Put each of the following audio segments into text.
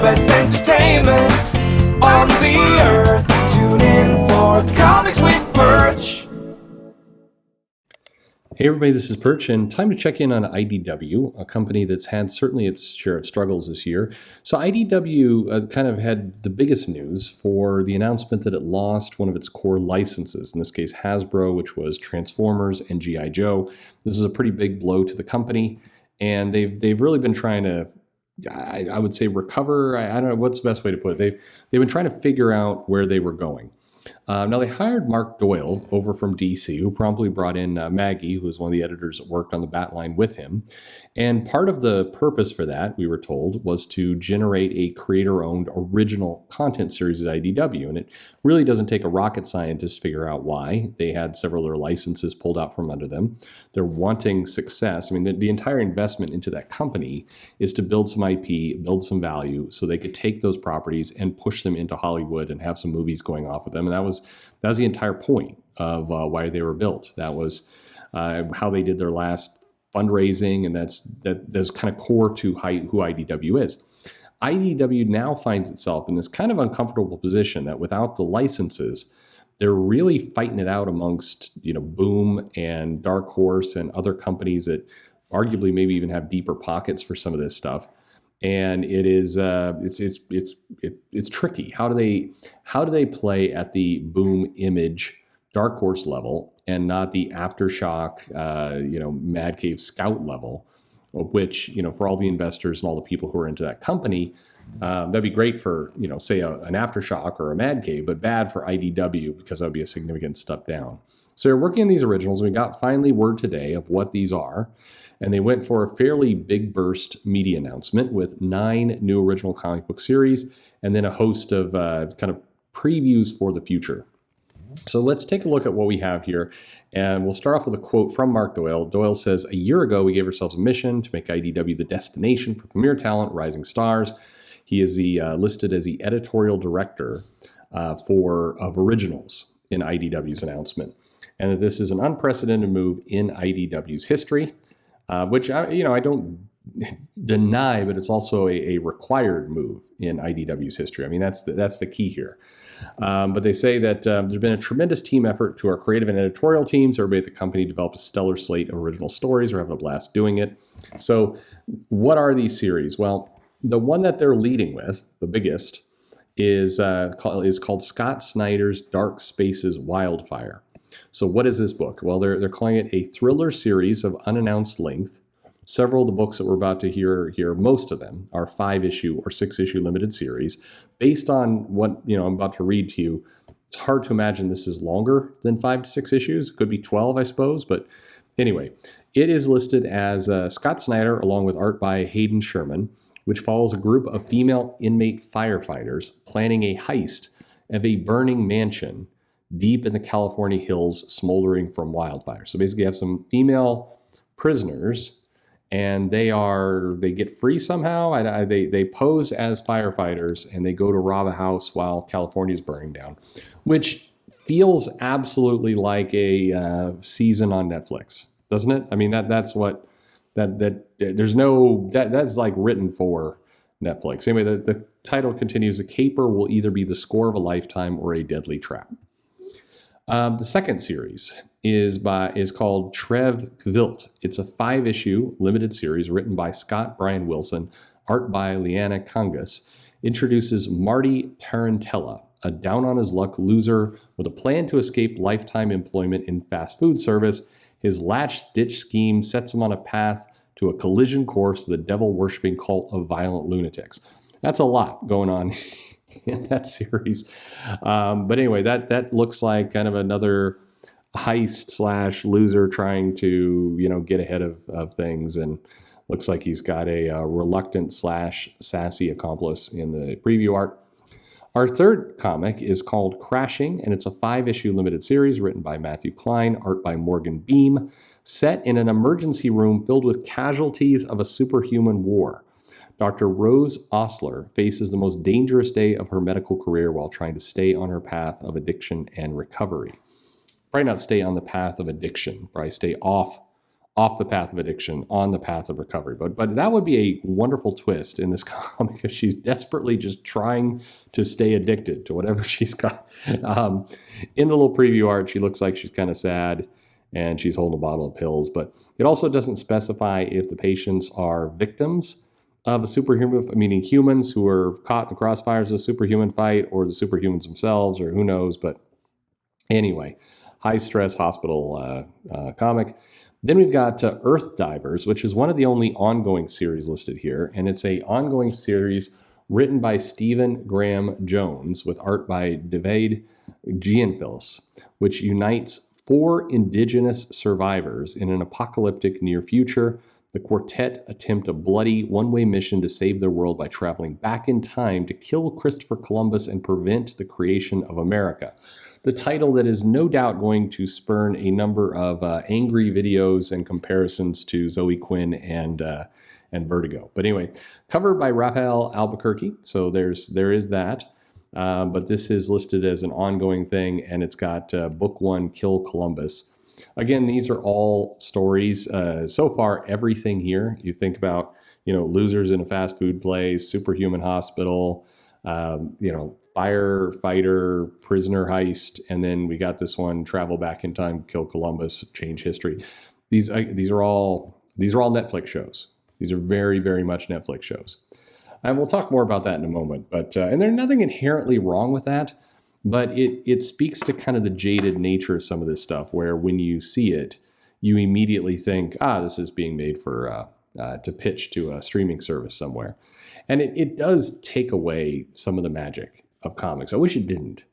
best entertainment on the earth. Tune in for Comics with Perch. Hey everybody, this is Perch, and time to check in on IDW, a company that's had certainly its share of struggles this year. So IDW kind of had the biggest news for the announcement that it lost one of its core licenses, in this case Hasbro, which was Transformers and G.I. Joe. This is a pretty big blow to the company, and they've really been trying to, I would say, recover. I don't know what's the best way to put it. They've been trying to figure out where they were going. Now, they hired Mark Doyle over from DC, who promptly brought in Maggie, who was one of the editors that worked on the Batline with him. And part of the purpose for that, we were told, was to generate a creator-owned original content series at IDW. And it really doesn't take a rocket scientist to figure out why. They had several of their licenses pulled out from under them. They're wanting success. I mean, the entire investment into that company is to build some IP, build some value, so they could take those properties and push them into Hollywood and have some movies going off of them. And that was the entire point of why they were built. That was how they did their last fundraising, and that's kind of core to who IDW is. IDW now finds itself in this kind of uncomfortable position that without the licenses, they're really fighting it out amongst Boom and Dark Horse and other companies that arguably maybe even have deeper pockets for some of this stuff. And it is it's tricky. How do they play at the Boom Image Dark Horse level and not the Aftershock Mad Cave Scout level, which for all the investors and all the people who are into that company, that'd be great for say an Aftershock or a Mad Cave, but bad for IDW because that would be a significant step down. So they're working on these originals, and we got finally word today of what these are. And they went for a fairly big burst media announcement with 9 new original comic book series and then a host of kind of previews for the future. So let's take a look at what we have here. And we'll start off with a quote from Mark Doyle. Doyle says, "A year ago, we gave ourselves a mission to make IDW the destination for premier talent, rising stars." He is listed as the editorial director of originals in IDW's announcement. And that this is an unprecedented move in IDW's history. Which I don't deny, but it's also a required move in IDW's history. I mean, that's the key here. But they say that there's been a tremendous team effort to our creative and editorial teams. Everybody at the company developed a stellar slate of original stories. We're having a blast doing it. So what are these series? Well, the one that they're leading with, the biggest, is called Scott Snyder's Dark Spaces Wildfire. So what is this book? Well, they're calling it a thriller series of unannounced length. Several of the books that we're about to hear, most of them are 5-issue or 6-issue limited series. Based on what I'm about to read to you, it's hard to imagine this is longer than 5 to 6 issues. It could be 12, I suppose. But anyway, it is listed as Scott Snyder along with art by Hayden Sherman, which follows a group of female inmate firefighters planning a heist of a burning mansion deep in the California hills smoldering from wildfire. So basically you have some female prisoners and they get free somehow. They pose as firefighters and they go to rob a house while California is burning down, which feels absolutely like a season on Netflix, doesn't it? I mean, that's like written for Netflix. Anyway, the title continues, "The Caper will either be the score of a lifetime or a deadly trap." The second series is called Trevilt. It's a 5-issue limited series written by Scott Bryan Wilson, art by Liana Kangas. Introduces Marty Tarantella, a down-on-his-luck loser with a plan to escape lifetime employment in fast food service. His last-ditch scheme sets him on a path to a collision course with a devil-worshipping cult of violent lunatics. That's a lot going on in that series. But anyway, that looks like kind of another heist / loser trying to, get ahead of things. And looks like he's got a reluctant / sassy accomplice in the preview art. Our third comic is called Crashing, and it's a 5-issue limited series written by Matthew Klein, art by Morgan Beam, set in an emergency room filled with casualties of a superhuman war. Dr. Rose Osler faces the most dangerous day of her medical career while trying to stay on her path of addiction and recovery. Probably not stay on the path of addiction, probably stay off off the path of addiction, on the path of recovery. But that would be a wonderful twist in this comic, because she's desperately just trying to stay addicted to whatever she's got. In the little preview art, she looks like she's kind of sad, and she's holding a bottle of pills. But it also doesn't specify if the patients are victims of a superhuman, meaning humans who are caught in the crossfires of a superhuman fight, or the superhumans themselves, or who knows. But anyway, high stress hospital comic. Then we've got Earth Divers, which is one of the only ongoing series listed here. And it's a ongoing series written by Stephen Graham Jones with art by David Gianfilis, which unites 4 indigenous survivors in an apocalyptic near future. The quartet attempt a bloody one-way mission to save their world by traveling back in time to kill Christopher Columbus and prevent the creation of America. The title that is no doubt going to spurn a number of angry videos and comparisons to Zoe Quinn and Vertigo. But anyway, covered by Raphael Albuquerque, so there is that. But this is listed as an ongoing thing, and it's got Book 1, Kill Columbus. Again, these are all stories. So far, everything here, you think about, losers in a fast food place, superhuman hospital, firefighter, prisoner heist, and then we got this one, travel back in time, kill Columbus, change history. These are all Netflix shows. These are very, very much Netflix shows. And we'll talk more about that in a moment. But and there's nothing inherently wrong with that, but it speaks to kind of the jaded nature of some of this stuff, where when you see it, you immediately think, this is being made for to pitch to a streaming service somewhere. And it does take away some of the magic of comics. I wish it didn't.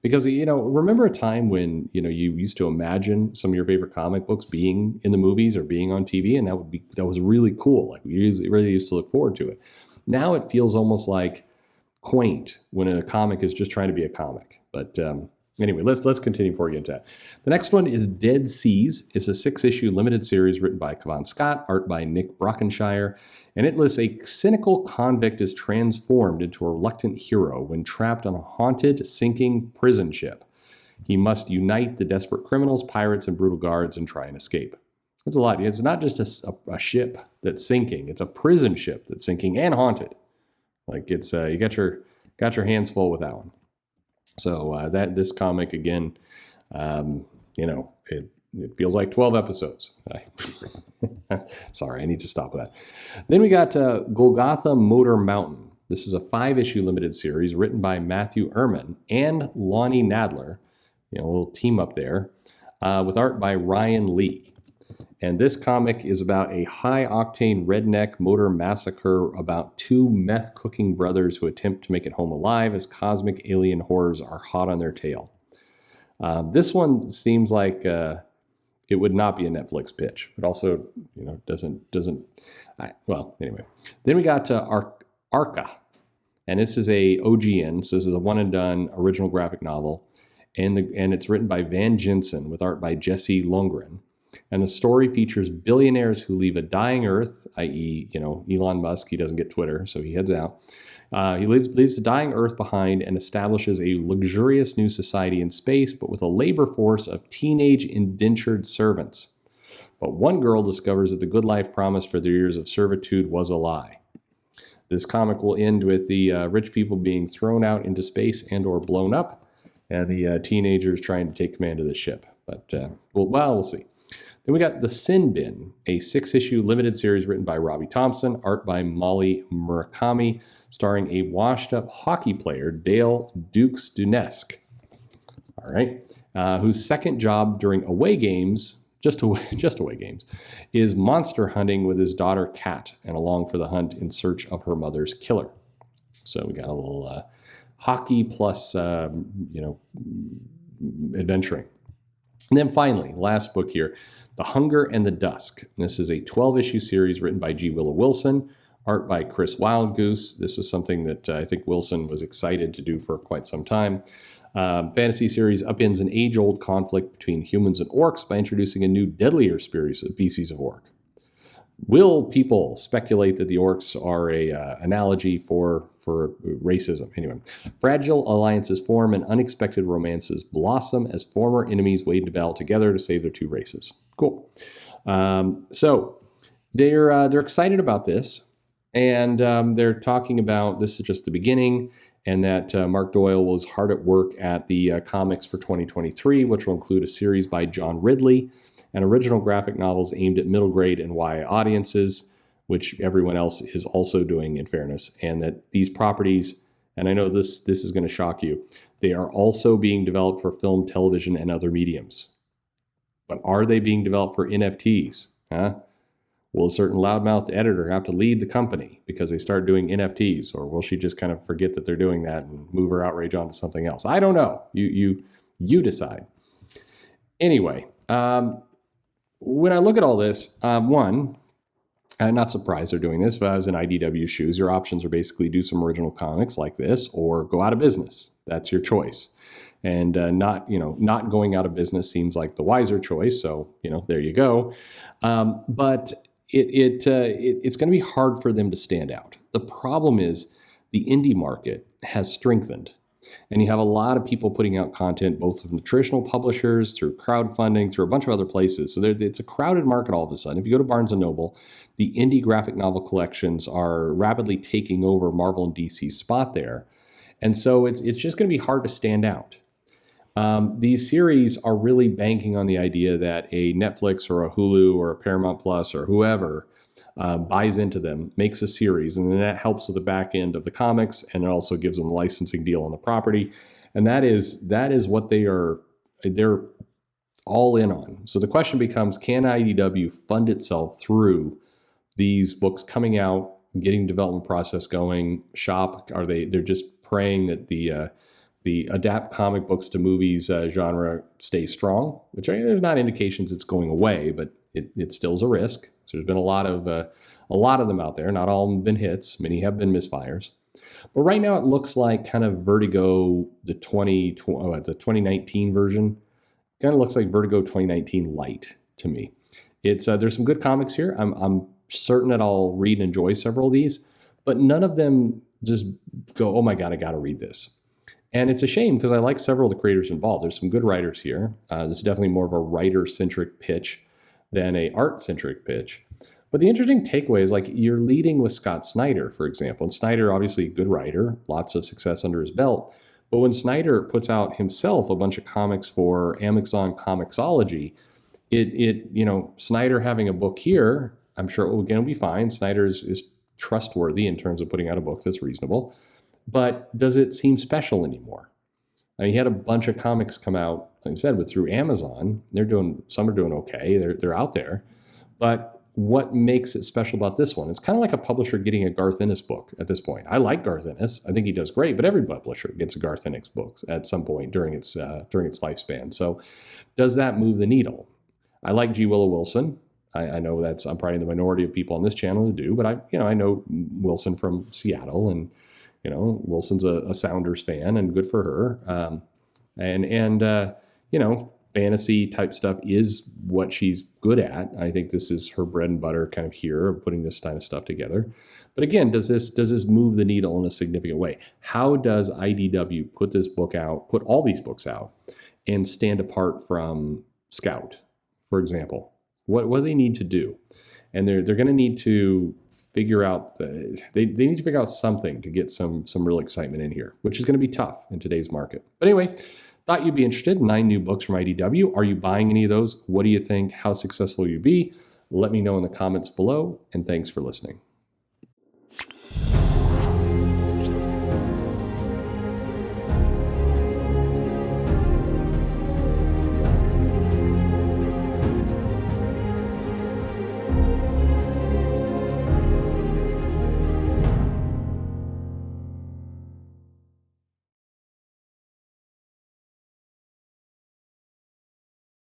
Because, remember a time when, you used to imagine some of your favorite comic books being in the movies or being on TV, and that was really cool. Like, we really used to look forward to it. Now it feels almost like quaint when a comic is just trying to be a comic. But anyway, let's continue before we get into that. The next one is Dead Seas. It's a 6-issue limited series written by Kavan Scott, art by Nick Brockenshire. And it lists a cynical convict is transformed into a reluctant hero when trapped on a haunted, sinking prison ship. He must unite the desperate criminals, pirates, and brutal guards and try and escape. It's a lot. It's not just a ship that's sinking. It's a prison ship that's sinking and haunted. Like, it's you got your hands full with that one. So this comic, again, it feels like 12 episodes. Sorry, I need to stop that. Then we got Golgotha Motor Mountain. This is a 5-issue limited series written by Matthew Ehrman and Lonnie Nadler. A little team up there, with art by Ryan Lee. And this comic is about a high-octane redneck motor massacre about 2 meth-cooking brothers who attempt to make it home alive as cosmic alien horrors are hot on their tail. This one seems like it would not be a Netflix pitch, but also, doesn't. Well, anyway. Then we got Arca, and this is a OGN, so this is a one-and-done original graphic novel, and it's written by Van Jensen with art by Jesse Lundgren. And the story features billionaires who leave a dying Earth, i.e., Elon Musk. He doesn't get Twitter, so he heads out. He leaves the dying Earth behind and establishes a luxurious new society in space, but with a labor force of teenage indentured servants. But one girl discovers that the good life promised for their years of servitude was a lie. This comic will end with the rich people being thrown out into space and or blown up, and the teenagers trying to take command of the ship. But, we'll see. Then we got The Sin Bin, a 6-issue limited series written by Robbie Thompson, art by Molly Murakami, starring a washed-up hockey player, Dale Dukes-Dunesk, all right, whose second job during away games, just away games, is monster hunting with his daughter Kat, and along for the hunt in search of her mother's killer. So we got a little hockey plus, adventuring. And then finally, last book here, The Hunger and the Dusk. And this is a 12-issue series written by G. Willow Wilson, art by Chris Wildgoose. This was something that I think Wilson was excited to do for quite some time. Fantasy series upends an age-old conflict between humans and orcs by introducing a new, deadlier species of orc. Will people speculate that the orcs are a analogy for racism? Anyway, fragile alliances form and unexpected romances blossom as former enemies wade into battle together to save their 2 races. Cool. So they're excited about this, and they're talking about this is just the beginning, and that Mark Doyle was hard at work at the comics for 2023, which will include a series by John Ridley and original graphic novels aimed at middle grade and YA audiences, which everyone else is also doing, in fairness, and that these properties, and I know this is going to shock you, they are also being developed for film, television, and other mediums. But are they being developed for NFTs? Huh? Will a certain loudmouthed editor have to lead the company because they start doing NFTs, or will she just kind of forget that they're doing that and move her outrage on to something else? I don't know. You decide. Anyway, when I look at all this, one, I'm not surprised they're doing this. If I was in IDW shoes, your options are basically do some original comics like this or go out of business. That's your choice. And not going out of business seems like the wiser choice. So, there you go. But it's going to be hard for them to stand out. The problem is the indie market has strengthened. And you have a lot of people putting out content, both from the traditional publishers, through crowdfunding, through a bunch of other places. So it's a crowded market all of a sudden. If you go to Barnes & Noble, the indie graphic novel collections are rapidly taking over Marvel and DC's spot there. And so it's just going to be hard to stand out. These series are really banking on the idea that a Netflix or a Hulu or a Paramount Plus or whoever buys into them, makes a series, and then that helps with the back end of the comics, and it also gives them a licensing deal on the property. And that is what they're all in on. So the question becomes, can IDW fund itself through these books coming out, getting development process going, shop? They're just praying that the adapt comic books to movies genre stays strong, which there's not indications it's going away, but it still is a risk. So there's been a lot of them out there. Not all of them have been hits. Many have been misfires. But right now it looks like kind of Vertigo, the 2019 version, kind of looks like Vertigo 2019 light to me. It's there's some good comics here. I'm certain that I'll read and enjoy several of these, but none of them just go, oh my God, I got to read this. And it's a shame because I like several of the creators involved. There's some good writers here. This is definitely more of a writer-centric pitch than a art-centric pitch. But the interesting takeaway is, like, you're leading with Scott Snyder, for example. And Snyder, obviously a good writer, lots of success under his belt. But when Snyder puts out himself a bunch of comics for Amazon Comixology, Snyder having a book here, I'm sure it will again be fine. Snyder is trustworthy in terms of putting out a book that's reasonable. But does it seem special anymore? I mean, he had a bunch of comics come out, like I said, through Amazon. Some are doing okay. They're out there. But what makes it special about this one? It's kind of like a publisher getting a Garth Ennis book at this point. I like Garth Ennis. I think he does great, but every publisher gets a Garth Ennis book at some point during its lifespan. So does that move the needle? I like G. Willow Wilson. I know I'm probably in the minority of people on this channel who do, but I know Wilson from Seattle, and Wilson's a Sounders fan, and good for her. Fantasy type stuff is what she's good at. I think this is her bread and butter kind of here, of putting this kind of stuff together. But again, does this move the needle in a significant way? How does IDW put all these books out, and stand apart from Scout, for example? What do they need to do? And they're going to need to figure out they need to figure out something to get some real excitement in here, which is going to be tough in today's market. But anyway, thought you'd be interested. 9 new books from IDW. Are you buying any of those? What do you think? How successful will you be? Let me know in the comments below, and thanks for listening.